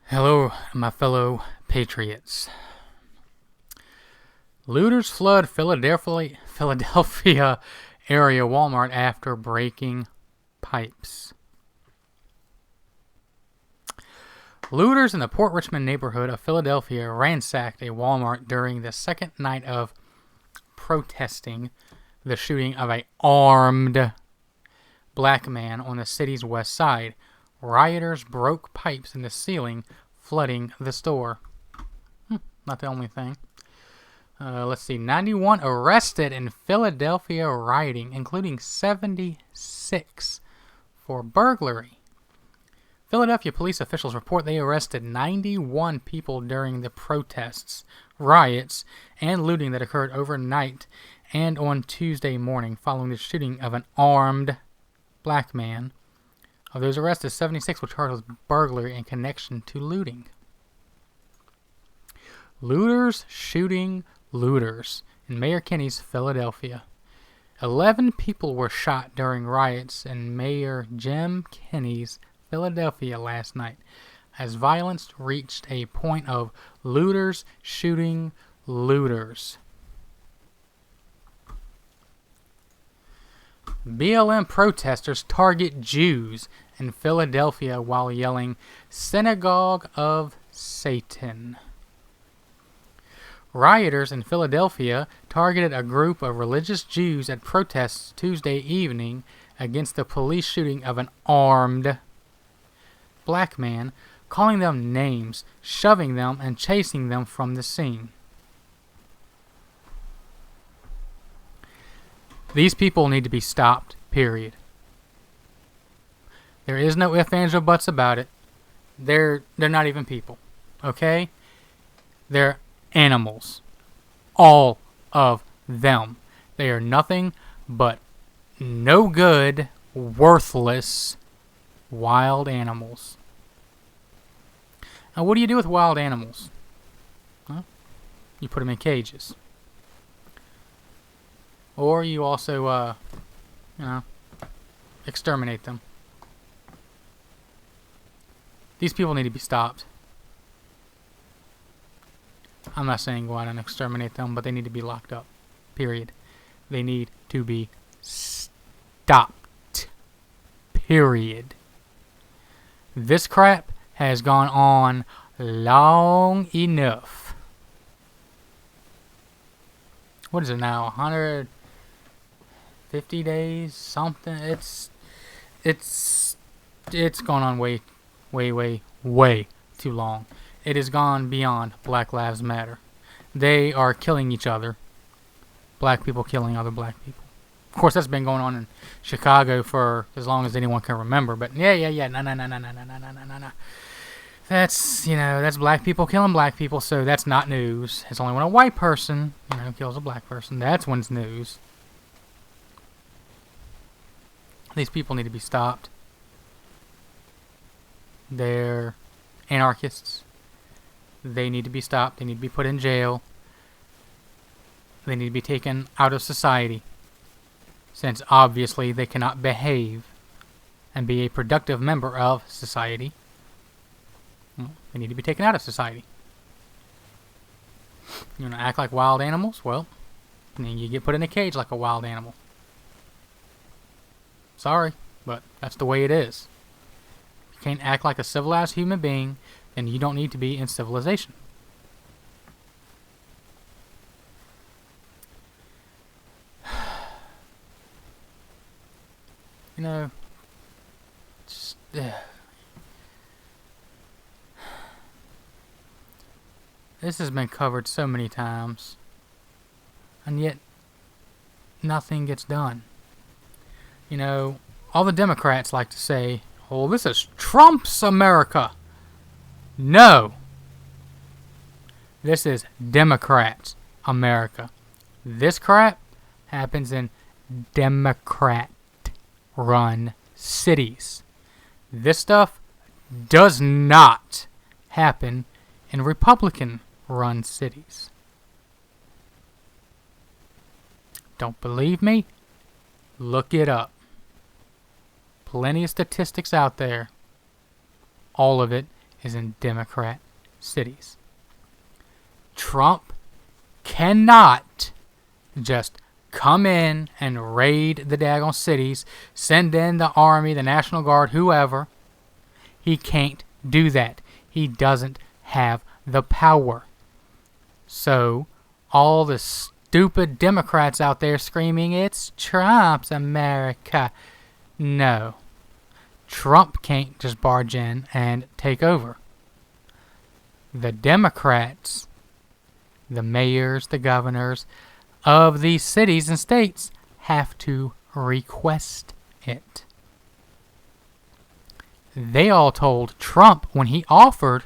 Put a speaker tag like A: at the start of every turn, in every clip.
A: Hello, my fellow patriots. Looters flood Philadelphia area Walmart after breaking pipes. Looters in the Port Richmond neighborhood of Philadelphia ransacked a Walmart during the second night of protesting the shooting of an armed black man on the city's west side. Rioters broke pipes in the ceiling, flooding the store. Not the only thing. Let's see. 91 arrested in Philadelphia rioting, including 76 for burglary. Philadelphia police officials report they arrested 91 people during the protests, riots, and looting that occurred overnight and on Tuesday morning following the shooting of an armed black man. Of those arrested, 76 were charged with burglary in connection to looting. Looters shooting looters in Mayor Kenney's Philadelphia. 11 people were shot during riots in Mayor Jim Kenney's Philadelphia last night, as violence reached a point of looters shooting looters. BLM protesters target Jews in Philadelphia while yelling, "Synagogue of Satan." Rioters in Philadelphia targeted a group of religious Jews at protests Tuesday evening against the police shooting of an armed black man, calling them names, shoving them, and chasing them from the scene. These people need to be stopped, period. There is no ifs, ands, or buts about it. They're not even people, okay? They're animals. All of them. They are nothing but no good, worthless, wild animals. Now, what do you do with wild animals? Well, you put them in cages. Or you also, exterminate them. These people need to be stopped. I'm not saying go out and exterminate them, but they need to be locked up. Period. They need to be stopped. Period. This crap has gone on long enough. What is it now? 150 days? Something? It's gone on way too long. It has gone beyond Black Lives Matter. They are killing each other. Black people killing other black people. Of course, that's been going on in Chicago for as long as anyone can remember. But yeah. No. That's black people killing black people, so that's not news. It's only when a white person, kills a black person. That's when it's news. These people need to be stopped. They're anarchists. They need to be stopped. They need to be put in jail. They need to be taken out of society, since obviously they cannot behave and be a productive member of society. Well, they need to be taken out of society. You want to act like wild animals? Well, then you get put in a cage like a wild animal. Sorry, but that's the way it is. If you can't act like a civilized human being, then you don't need to be in civilization. This has been covered so many times, and yet nothing gets done. All the Democrats like to say, "Oh, this is Trump's America." No. This is Democrats' America. This crap happens in Democrat-run cities. This stuff does not happen in Republican-run cities. Don't believe me? Look it up. Plenty of statistics out there. All of it is in Democrat cities. Trump cannot just come in and raid the daggone cities, send in the army, the National Guard, whoever. He can't do that. He doesn't have the power. So, all the stupid Democrats out there screaming, it's Trump's America. No. Trump can't just barge in and take over. The Democrats, the mayors, the governors of these cities and states have to request it. They all told Trump when he offered,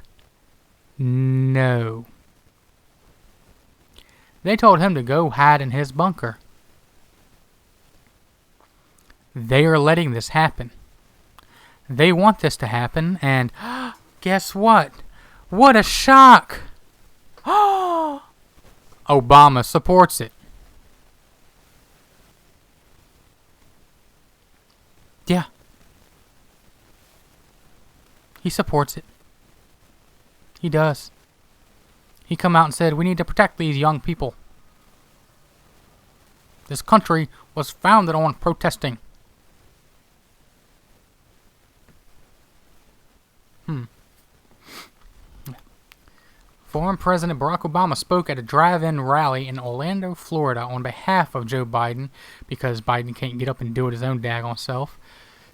A: no. They told him to go hide in his bunker. They are letting this happen. They want this to happen, and guess what? What a shock! Obama supports it. Yeah. He supports it. He does. He come out and said, we need to protect these young people. This country was founded on protesting. Former President Barack Obama spoke at a drive-in rally in Orlando, Florida on behalf of Joe Biden, because Biden can't get up and do it his own daggone self,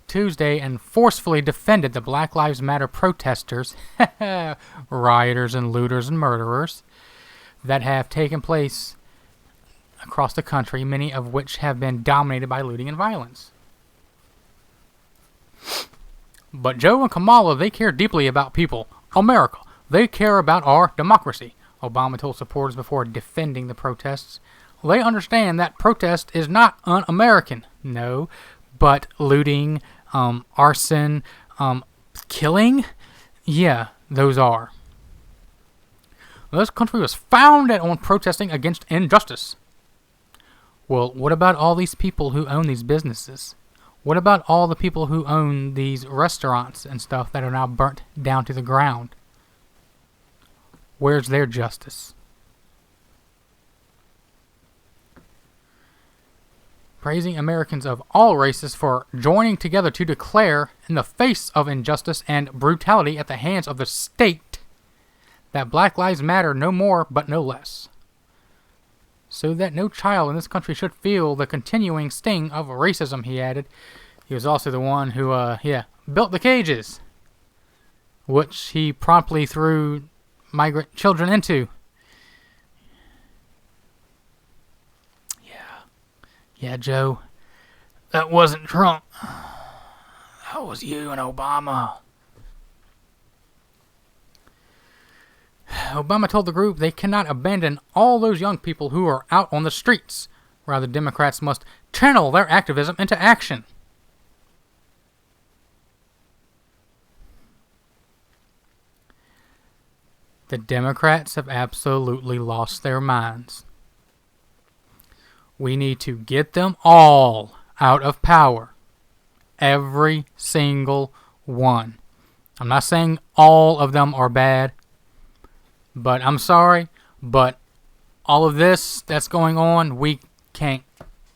A: Tuesday, and forcefully defended the Black Lives Matter protesters, rioters and looters and murderers, that have taken place across the country, many of which have been dominated by looting and violence. But Joe and Kamala, they care deeply about people, America. They care about our democracy, Obama told supporters before defending the protests. They understand that protest is not un-American, no, but looting, arson, killing, yeah, those are. This country was founded on protesting against injustice. Well, what about all these people who own these businesses? What about all the people who own these restaurants and stuff that are now burnt down to the ground? Where's their justice? Praising Americans of all races for joining together to declare, in the face of injustice and brutality at the hands of the state, that Black Lives Matter no more but no less. So that no child in this country should feel the continuing sting of racism, he added. He was also the one who, built the cages, which he promptly threw migrant children into. Yeah, Joe, that wasn't Trump. That was you and Obama. Obama told the group they cannot abandon all those young people who are out on the streets. Rather, Democrats must channel their activism into action. The Democrats have absolutely lost their minds. We need to get them all out of power. Every single one. I'm not saying all of them are bad, but I'm sorry, but all of this that's going on, we can't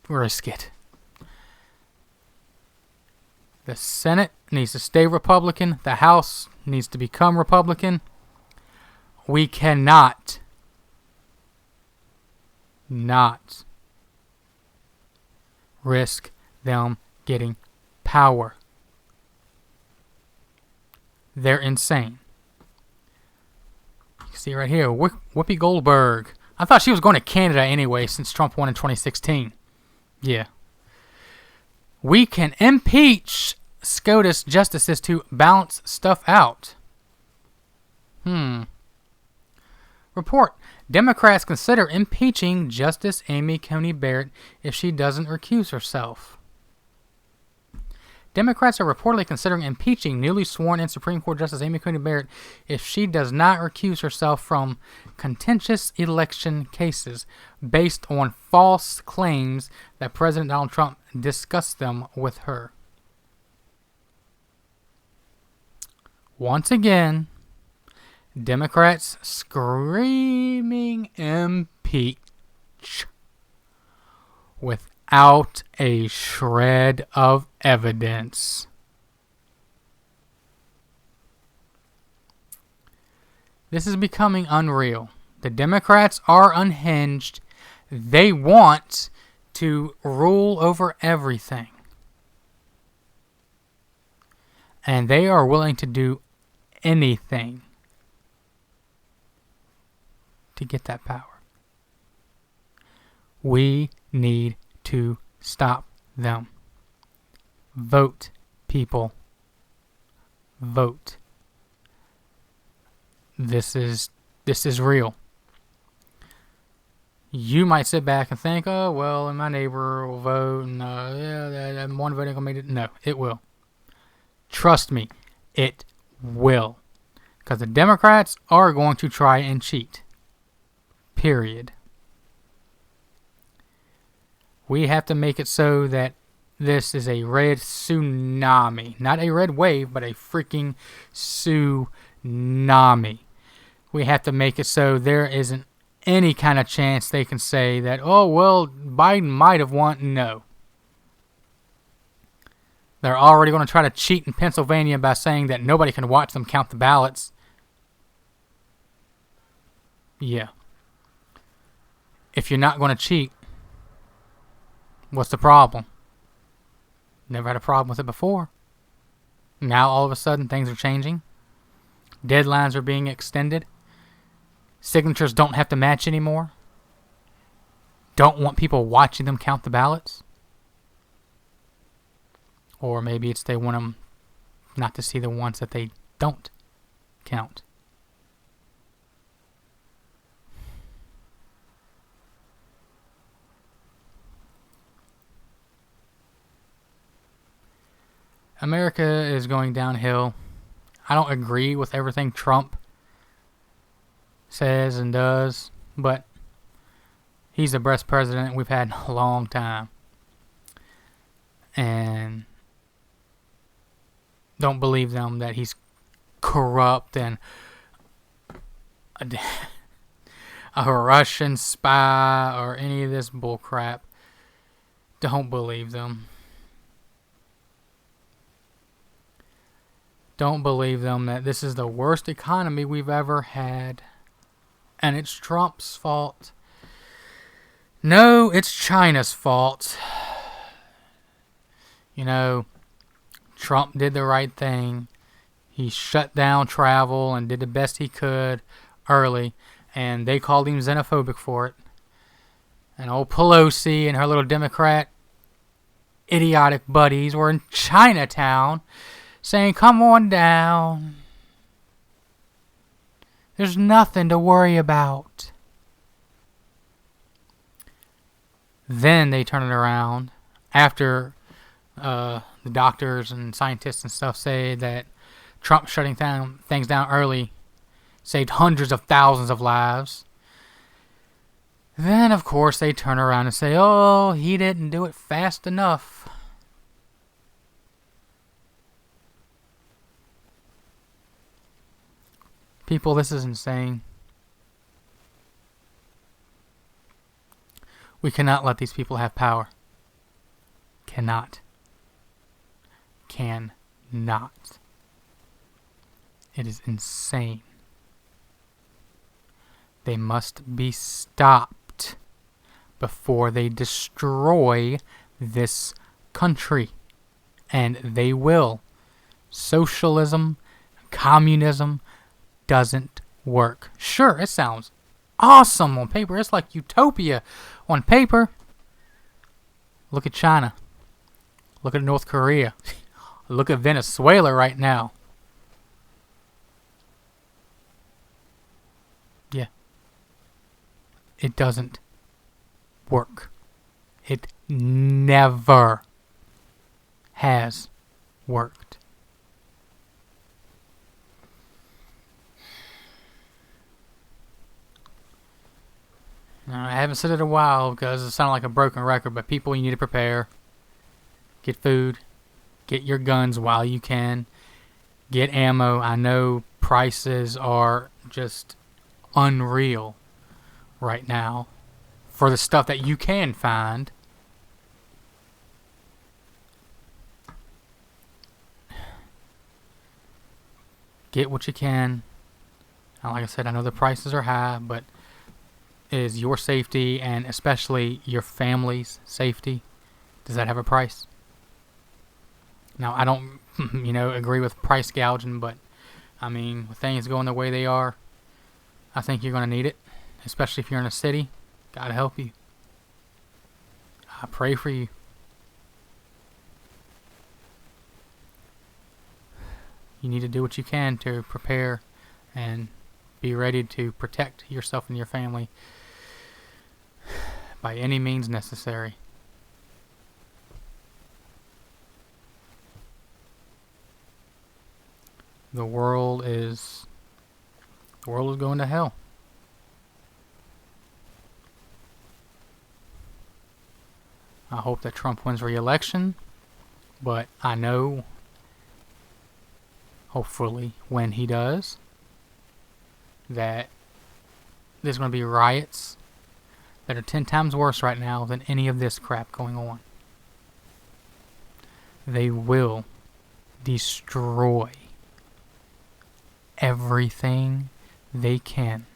A: risk it. The Senate needs to stay Republican. The House needs to become Republican. We cannot not risk them getting power. They're insane. You can see right here, Whoopi Goldberg. I thought she was going to Canada anyway since Trump won in 2016. Yeah. We can impeach SCOTUS justices to balance stuff out. Report. Democrats consider impeaching Justice Amy Coney Barrett if she doesn't recuse herself. Democrats are reportedly considering impeaching newly sworn-in Supreme Court Justice Amy Coney Barrett if she does not recuse herself from contentious election cases based on false claims that President Donald Trump discussed them with her. Once again, Democrats screaming impeach without a shred of evidence. This is becoming unreal. The Democrats are unhinged. They want to rule over everything. And they are willing to do anything to get that power. We need to stop them. Vote, people. Vote. This is real. You might sit back and think, oh, well, my neighbor will vote, and that one vote ain't gonna make it. No, it will. Trust me, it will. Because the Democrats are going to try and cheat. Period. We have to make it so that this is a red tsunami. Not a red wave, but a freaking tsunami. We have to make it so there isn't any kind of chance they can say that, oh, well, Biden might have won. No. They're already going to try to cheat in Pennsylvania by saying that nobody can watch them count the ballots. Yeah. If you're not going to cheat, what's the problem? Never had a problem with it before. Now all of a sudden things are changing. Deadlines are being extended. Signatures don't have to match anymore. Don't want people watching them count the ballots. Or maybe it's they want them not to see the ones that they don't count. America is going downhill. I don't agree with everything Trump says and does, but he's the best president we've had in a long time. And don't believe them that he's corrupt and a Russian spy or any of this bullcrap. Don't believe them. Don't believe them that this is the worst economy we've ever had. And it's Trump's fault. No, it's China's fault. You know, Trump did the right thing. He shut down travel and did the best he could early. And they called him xenophobic for it. And old Pelosi and her little Democrat idiotic buddies were in Chinatown saying, come on down. There's nothing to worry about. Then they turn it around after the doctors and scientists and stuff say that Trump shutting things down early saved hundreds of thousands of lives. Then, of course, they turn around and say, oh, he didn't do it fast enough. People, this is insane. We cannot let these people have power. Cannot. Cannot. It is insane. They must be stopped before they destroy this country. And they will. Socialism, communism doesn't work. Sure, it sounds awesome on paper. It's like utopia on paper. Look at China. Look at North Korea. Look at Venezuela right now. Yeah. It doesn't work. It never has worked. I haven't said it in a while because it sounded like a broken record, but people, you need to prepare. Get food. Get your guns while you can. Get ammo. I know prices are just unreal right now for the stuff that you can find. Get what you can. And like I said, I know the prices are high, but is your safety and especially your family's safety, does that have a price? Now, I don't, agree with price gouging, but I mean, with things going the way they are, I think you're going to need it, especially if you're in a city. God help you. I pray for you. You need to do what you can to prepare and be ready to protect yourself and your family by any means necessary. The world is going to hell. I hope that Trump wins re-election, but I know, hopefully, when he does, that there's going to be riots that are 10 times worse right now than any of this crap going on. They will destroy everything they can.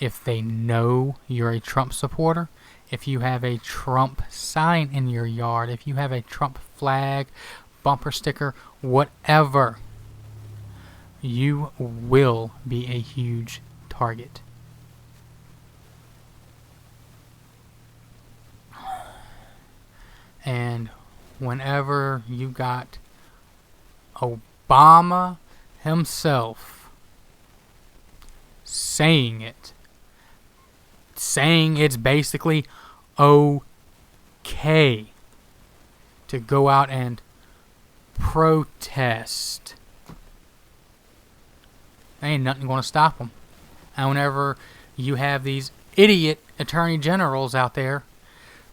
A: If they know you're a Trump supporter, if you have a Trump sign in your yard, if you have a Trump flag, bumper sticker, whatever, you will be a huge target. And whenever you got Obama himself saying it's basically okay to go out and protest, ain't nothing going to stop them. And whenever you have these idiot attorney generals out there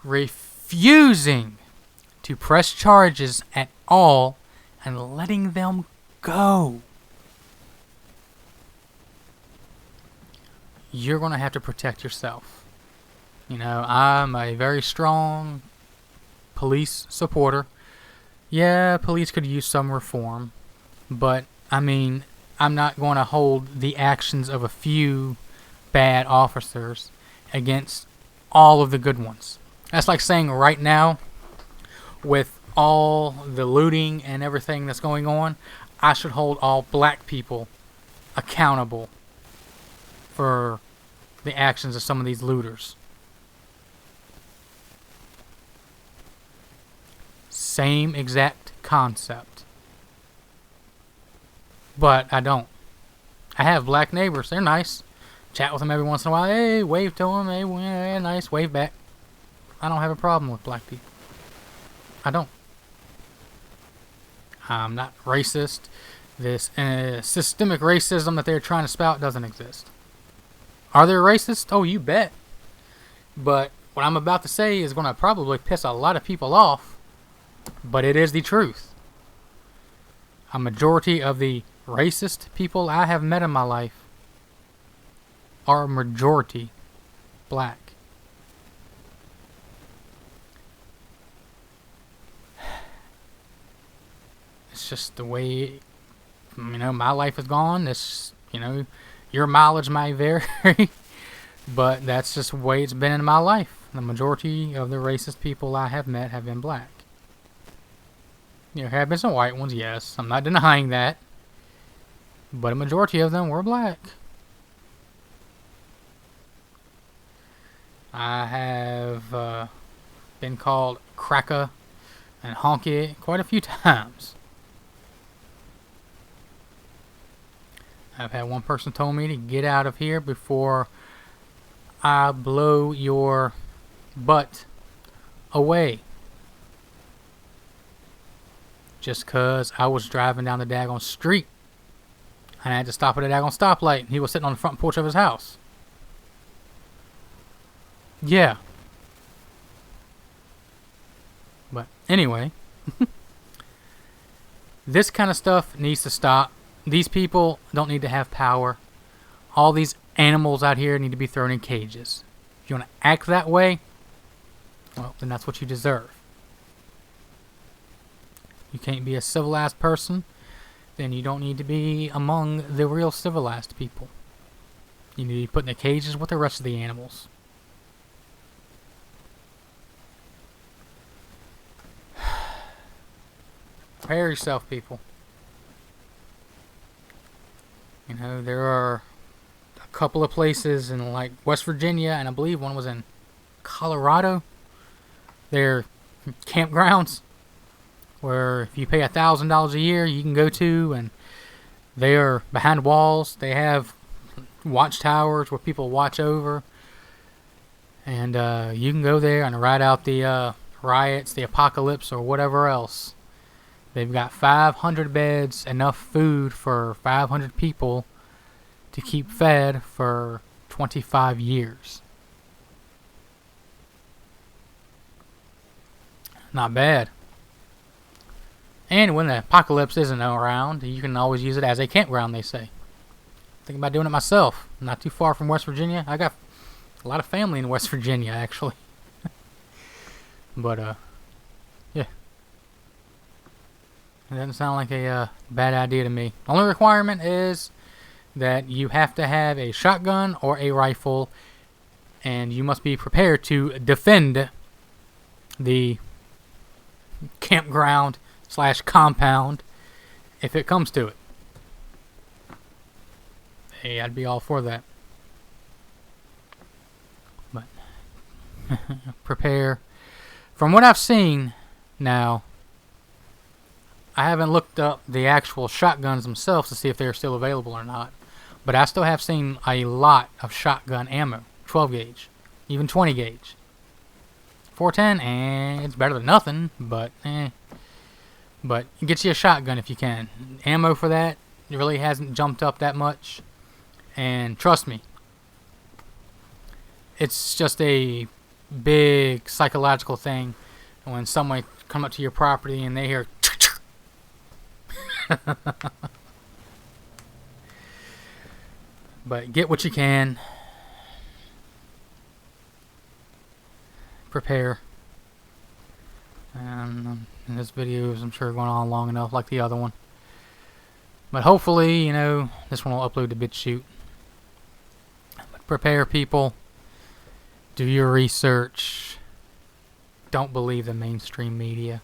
A: refusing to press charges at all and letting them go, you're going to have to protect yourself. I'm a very strong police supporter. Yeah, police could use some reform, but I mean, I'm not going to hold the actions of a few bad officers against all of the good ones. That's like saying right now, with all the looting and everything that's going on, I should hold all black people accountable for the actions of some of these looters. Same exact concept. But I don't. I have black neighbors. They're nice. Chat with them every once in a while. Hey, wave to them. Hey, nice. Wave back. I don't have a problem with black people. I don't. I'm not racist. This systemic racism that they're trying to spout doesn't exist. Are they racist? Oh, you bet. But what I'm about to say is going to probably piss a lot of people off. But it is the truth. A majority of the racist people I have met in my life are majority black. It's just the way, my life is gone. It's, your mileage may vary, but that's just the way it's been in my life. The majority of the racist people I have met have been black. There have been some white ones, yes. I'm not denying that. But a majority of them were black. I have been called cracker and honky quite a few times. I've had one person told me to get out of here before I blow your butt away. Just cause I was driving down the daggone street and I had to stop at a daggone stoplight and he was sitting on the front porch of his house. Yeah. But anyway, this kind of stuff needs to stop. These people don't need to have power. all these animals out here need to be thrown in cages. If you want to act that way, well, then that's what you deserve. You can't be a civilized person, then you don't need to be among the real civilized people. You need to be put in the cages with the rest of the animals. Prepare yourself, people. You know, there are a couple of places in like West Virginia, and I believe one was in Colorado. They're campgrounds where if you pay $1,000 a year, you can go to, and they are behind walls. They have watchtowers where people watch over, and you can go there and ride out the riots, the apocalypse, or whatever else. They've got 500 beds, enough food for 500 people to keep fed for 25 years. Not bad. And when the apocalypse isn't around, you can always use it as a campground, they say. Thinking about doing it myself. Not too far from West Virginia. I got a lot of family in West Virginia, actually. But, yeah. It doesn't sound like a bad idea to me. The only requirement is that you have to have a shotgun or a rifle, and you must be prepared to defend the campground / compound if it comes to it. Hey, I'd be all for that. But prepare. From what I've seen now, I haven't looked up the actual shotguns themselves to see if they're still available or not. But I still have seen a lot of shotgun ammo. 12 gauge. Even 20 gauge. 410, it's better than nothing, but But get you a shotgun if you can. Ammo for that, it really hasn't jumped up that much. And trust me, it's just a big psychological thing when someone come up to your property and they hear but get what you can. Prepare. And this video is, I'm sure, going on long enough like the other one. But hopefully, you know, this one will upload to BitChute. But prepare, people. Do your research. Don't believe the mainstream media.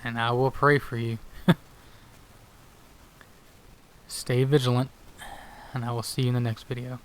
A: And I will pray for you. Stay vigilant. And I will see you in the next video.